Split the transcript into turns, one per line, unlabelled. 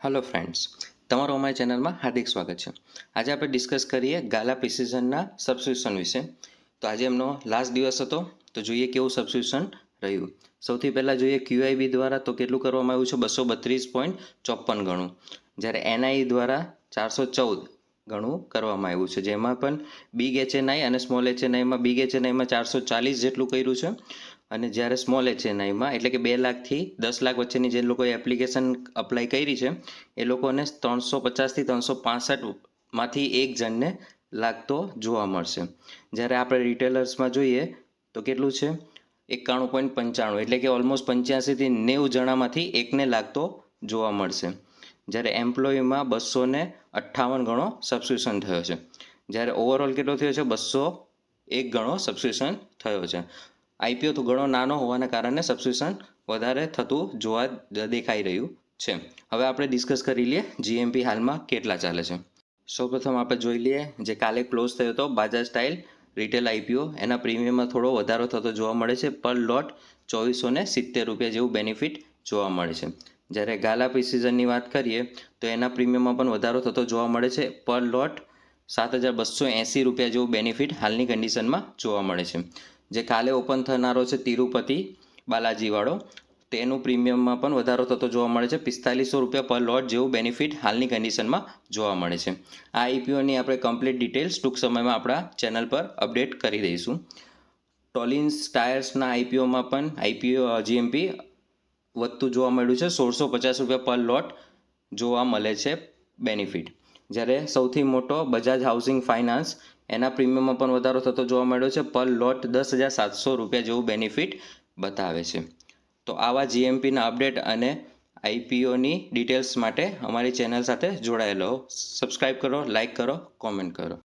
Hello friends, તમારું અમારી ચેનલમાં હાર્દિક સ્વાગત છે. આજે આપણે ડિસ્કસ કરીએ ગાલા પ્રિસિઝનના સબસ્ક્રિપ્શન વિશે. તો આજે એમનો લાસ્ટ દિવસ હતો, તો જોઈએ કેવું સબસ્ક્રિપ્શન રહ્યું. સૌથી પહેલાં જોઈએ QIB દ્વારા તો કેટલું કરવામાં આવ્યું છે 232.54 ગણું, જ્યારે NIE દ્વારા 414 ગણું કરવામાં આવ્યું છે, જેમાં પણ બિગ HNI અને સ્મોલ HNIમાં બિગ HNIમાં 440 જેટલું કર્યું છે, અને જ્યારે સ્મોલ HNIમાં એટલે કે 2 લાખથી 10 લાખ વચ્ચેની જે લોકોએ એપ્લિકેશન અપ્લાય કરી છે એ લોકોને 350થી 365માંથી એક જણને લાગતો જોવા મળશે. જ્યારે આપણે રિટેલર્સમાં જોઈએ તો કેટલું છે 91.95, એટલે કે ઓલમોસ્ટ 85થી 90 જણામાંથી એકને લાગતો જોવા મળશે. જ્યારે એમ્પ્લોયમાં 258 ગણો સબસ્ક્રિપ્શન થયો છે, જ્યારે ઓવરઓલ કેટલો થયો છે 201 ગણો સબસ્ક્રિપ્શન થયો છે. IPO તો ઘણો નાનો હોવાના કારણે સબસ્ક્રિપ્શન વધારે થતું જોવા દેખાઈ રહ્યું છે. હવે આપણે ડિસ્કસ કરી લઈએ GMP હાલમાં કેટલા ચાલે છે. સૌપ્રથમ આપણે જોઈ લઈએ જે કાલે ક્લોઝ થયો હતો બજાજ સ્ટાઇલ રિટેલ IPO, એના પ્રીમિયમમાં થોડો વધારો થતો જોવા મળે છે. પર લોટ 2470 રૂપિયા જેવું બેનિફિટ જોવા મળે છે. જ્યારે ગાલા પ્રિસિઝનની વાત કરીએ તો એના પ્રીમિયમમાં પણ વધારો થતો જોવા મળે છે. પર લોટ 7280 રૂપિયા જેવું બેનિફિટ હાલની કન્ડિશનમાં જોવા મળે છે. જે કાલે ઓપન થનારો છે તિરુપતિ બાલાજીવાળો, તેનું પ્રીમિયમમાં પણ વધારો થતો જોવા મળે છે. 4500 રૂપિયા પર લોટ જેવું બેનિફિટ હાલની કન્ડિશનમાં જોવા મળે છે. આ IPOની આપણે કમ્પ્લીટ ડિટેલ્સ ટૂંક સમયમાં આપણા ચેનલ પર અપડેટ કરી દઈશું. ટોલિન્સ ટાયર્સના IPOમાં પણ GMP વધતું જોવા મળ્યું છે. 1650 રૂપિયા પર લોટ જોવા મળે છે બેનિફિટ. જ્યારે સૌથી મોટો બજાજ હાઉસિંગ ફાઇનાન્સ, એના પ્રીમિયમમાં પણ વધારો થતો જોવા મળ્યો છે. પર લોટ 10,700 રૂપિયા જેવું બેનિફિટ બતાવે છે. તો આવા GMPના અપડેટ અને IPOની ડિટેલ્સ માટે અમારી ચેનલ સાથે જોડાયેલો. સબસ્ક્રાઈબ કરો, લાઇક કરો, કોમેન્ટ કરો.